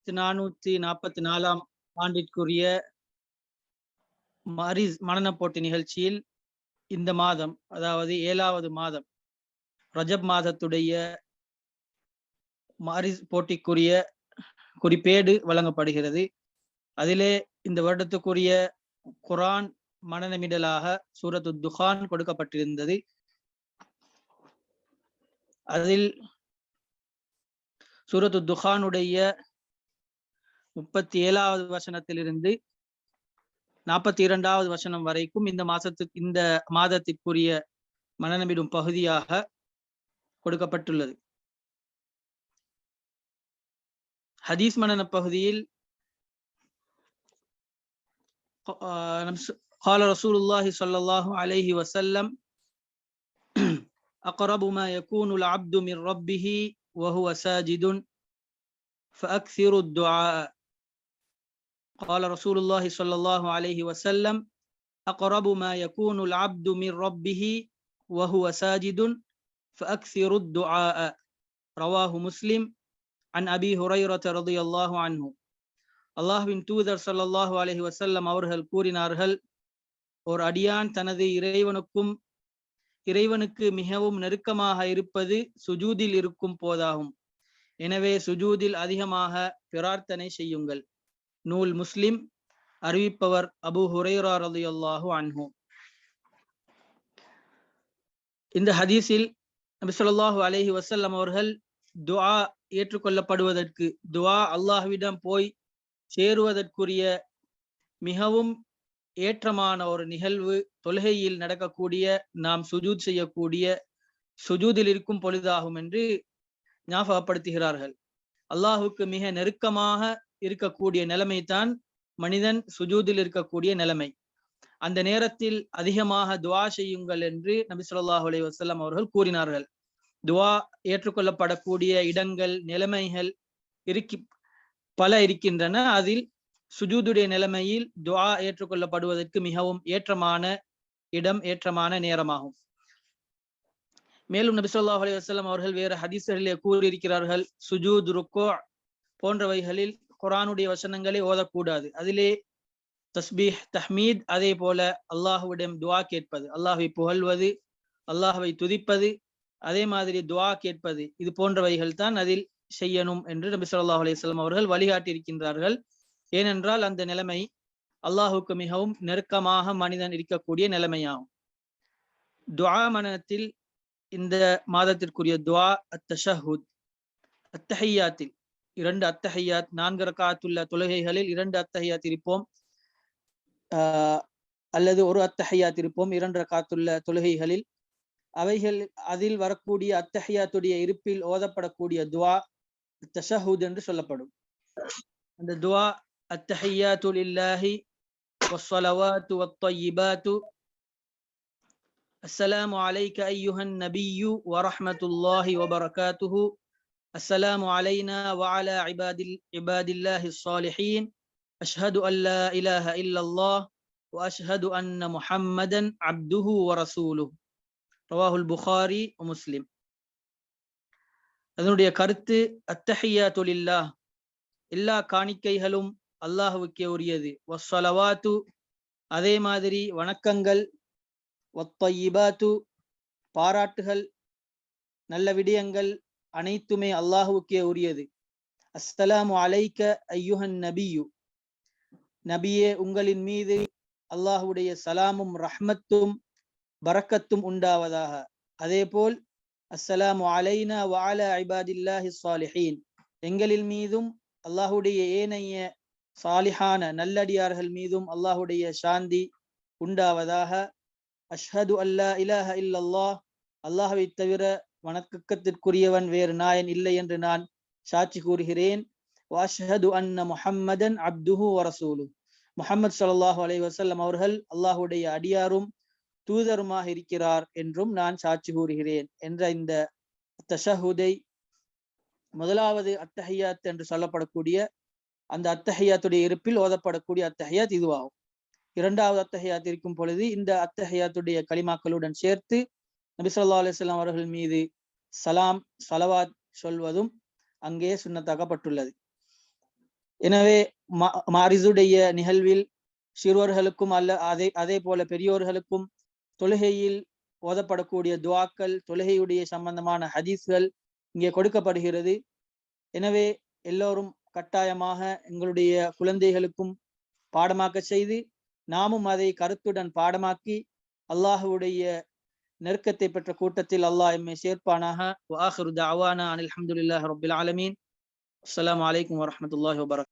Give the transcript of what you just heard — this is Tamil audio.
1444 ஆண்டிற்குரிய மனன போட்டி நிகழ்ச்சியில் இந்த மாதம், அதாவது 7வது மாதம் ரஜப் மாதத்துடைய போட்டிக்குரிய குறிப்பேடு வழங்கப்படுகிறது. அதிலே இந்த வருடத்துக்குரிய குர்ஆன் மனநமிடலாக சூரத்து துகான் கொடுக்கப்பட்டிருந்தது. அதில் சூரத்து துகானுடைய 37வது வசனத்திலிருந்து 42வது வசனம் வரைக்கும் இந்த மாதத்திற்குரிய மனநமிடும் பகுதியாக கொடுக்கப்பட்டுள்ளது. ஹதீஸ் மனன பகுதியில் قال رسول الله صلى الله عليه وسلم أقرب ما يكون العبد من ربه وهو ساجد فأكثر الدعاء. قال رسول الله صلى الله عليه وسلم أقرب ما يكون العبد من ربه وهو ساجد فأكثر الدعاء. رواه مسلم عن أبي هريرة رضي الله عنه. அல்லாஹ்வின் தூதர் ஸல்லல்லாஹு அலைஹி வஸல்லம் அவர்கள் கூறினார்கள், ஒரு அடியான் தனது இறைவனுக்கு மிகவும் நெருக்கமாக இருப்பது சுஜூதில் இருக்கும் போதாகும். எனவே சுஜூதில் அதிகமாக பிரார்த்தனை செய்யுங்கள். நூல் முஸ்லிம். அறிவிப்பவர் அபூ ஹுரைரா ரலியல்லாஹு அன்ஹு. இந்த ஹதீஸில் நபி ஸல்லல்லாஹு அலைஹி வஸல்லம் அவர்கள் துஆ ஏற்றுக்கொள்ளப்படுவதற்கு, துஆ அல்லாஹ்விடம் போய் சேருவதற்குரிய மிகவும் ஏற்றமான ஒரு நிகழ்வு தொழுகையில் நடக்கக்கூடிய, நாம் சுஜூத் செய்யக்கூடிய சுஜூதில் இருக்கும் பொழுதாகும் என்று ஞாபகப்படுத்துகிறார்கள். அல்லாஹுக்கு மிக நெருக்கமாக இருக்கக்கூடிய நிலைமை தான் மனிதன் சுஜூதில் இருக்கக்கூடிய நிலைமை. அந்த நேரத்தில் அதிகமாக துஆ செய்யுங்கள் என்று நபி ஸல்லல்லாஹு அலைஹி வஸல்லம் அவர்கள் கூறினார்கள். துஆ ஏற்றுக்கொள்ளப்படக்கூடிய இடங்கள், நிலைமைகள் பல இருக்கின்றன. அதில் சுஜூதுடைய நிலைமையில் துஆ ஏற்றுக்கொள்ளப்படுவதற்கு மிகவும் ஏற்றமான இடம், ஏற்றமான நேரமாகும். மேலும் நபி ஸல்லல்லாஹு அலைஹி வஸல்லம் அவர்கள் வேறு ஹதீஸ்களிலே கூறியிருக்கிறார்கள், சுஜூத், ருக்கூ போன்றவைகளில் குர்ஆனுடைய வசனங்களை ஓதக்கூடாது. அதிலே தஸ்பீஹ், தஹ்மீத், அதே போல அல்லாஹ்விடம் துஆ கேட்பது, அல்லாஹ்வை புகழ்வது, அல்லாஹ்வை துதிப்பது, அதே மாதிரி துஆ கேட்பது, இது போன்றவைகள் தான் அதில் செய்யணும் என்று நபி ஸல்லல்லாஹு அலைஹி வஸல்லம் அவர்கள் வழிகாட்டி இருக்கின்றார்கள். ஏனென்றால் அந்த நிலைமை அல்லாஹுக்கு மிகவும் நெருக்கமாக மனிதன் இருக்கக்கூடிய நிலைமையாகும். துஆ மனனத்தில் இந்த மாதத்திற்குரிய துஆ அத்தஷஹுத், அத்தஹியாத்தில் 2 அத்தஹியாத், 4 ரக்காத்துள்ள தொழுகைகளில் 2 அத்தஹியாத் இருப்போம், அல்லது ஒரு அத்தஹியாத் இருப்போம் 2 ரக்காத்துள்ள தொழுகைகளில். அவைகள் அதில் வரக்கூடிய அத்தஹியாத்துடைய இருப்பில் ஓதப்படக்கூடிய துஆ தஷஹுத் என்று சொல்லப்படும். அந்த துஆ அத்தஹியாத்து லில்லாஹி வஸ்ஸலவாத்து வத்தய்யிபாத்து அஸ்ஸலாமு அலைக அய்யுஹன் நபிய்யு வரஹ்மத்துல்லாஹி வபரகாத்துஹு அஸ்ஸலாமு அலைனா வஅலா இபாதில்லாஹிஸ் ஸாலிஹீன் அஷ்ஹது அல்லா இலாஹ இல்லல்லாஹ் வ அஷ்ஹது அன்ன முஹம்மதன் அப்துஹு வ ரசூலுஹு. ரவாஹுல் புகாரி வ முஸ்லிம். அதனுடைய கருத்து, அத்தஹியாத்து லில்லாஹ், எல்லா காணிக்கைகளும் அல்லாஹ்வுக்கே உரியது. வஸ்ஸலவாத்து, அதே மாதிரி வணக்கங்கள், வத்தய்யிபாத்து, பாராட்டுகள், நல்ல விடயங்கள் அனைத்துமே அல்லாஹ்வுக்கே உரியது. அஸ்ஸலாமு அலைக அய்யுஹன் நபியு, நபியே உங்களின் மீது அல்லாஹ்வுடைய சலாமும் ரஹ்மத்தும் பரக்கத்தும் உண்டாவதாக. அதேபோல் அஸ்ஸலாமு அலைனா வஅலா இபாதில்லாஹிஸ் ஸாலிஹீன், எங்களின் மீதும் அல்லாஹ்வுடைய ஏனைய சாலிஹான நல்லடியார்கள் மீதும் அல்லாஹ்வுடைய சாந்தி உண்டாவதாக. அஷ்ஹது அல்லா இலாஹ இல்லல்லாஹ், அல்லாஹ்வை தவிர வணக்கத்திற்குரியவன் வேறு நாயன் இல்லை என்று நான் சாட்சி கூறுகிறேன். வ அஷ்ஹது அன்ன முஹம்மதன் அப்துஹு வ ரசூலுஹு, முஹம்மது ஸல்லல்லாஹு அலைஹி வஸல்லம் அவர்கள் அல்லாஹ்வுடைய அடியாரும் தூதருமாக இருக்கிறார் என்றும் நான் சாட்சி கூறுகிறேன் என்ற இந்த தஷஹுதை, முதலாவது அத்தஹியாத் என்று சொல்லப்படக்கூடிய அந்த அத்தஹியாத்துடைய இருப்பில் ஓதப்படக்கூடிய அத்தஹியாத் இதுவாகும். 2வது அத்தஹியாத் இருக்கும் பொழுது இந்த அத்தஹியாத்துடைய கலிமாக்களுடன் சேர்த்து நபி ஸல்லல்லாஹு அலைஹி வஸல்லம் அவர்கள் மீது சலாம், ஸலவாத் சொல்வதும் அங்கே சுன்னத்தாக்கப்பட்டுள்ளது. எனவே மாரிசுடைய நிகழ்வில் சிறுவர்களுக்கும் அதே போல பெரியோர்களுக்கும் தொழுகையில் ஓதப்படக்கூடிய துவாக்கள், தொழுகையுடைய சம்பந்தமான ஹதீஸ்கள் இங்கே கொடுக்கப்படுகிறது. எனவே எல்லோரும் கட்டாயமாக எங்களுடைய குழந்தைகளுக்கும் பாடமாக்க செய்து நாமும் அதை கருத்துடன் பாடமாக்கி அல்லாஹுடைய நெருக்கத்தை பெற்ற கூட்டத்தில் அல்லாஹ் எம்மை சேர்ப்பானாக. வஆகிரு தஅவானா அனில் ஹம்துலில்லாஹி ரப்பில் ஆலமீன். அஸ்ஸலாமு அலைக்கும் வரஹ்மத்துல்லாஹி வபரகாத்துஹு.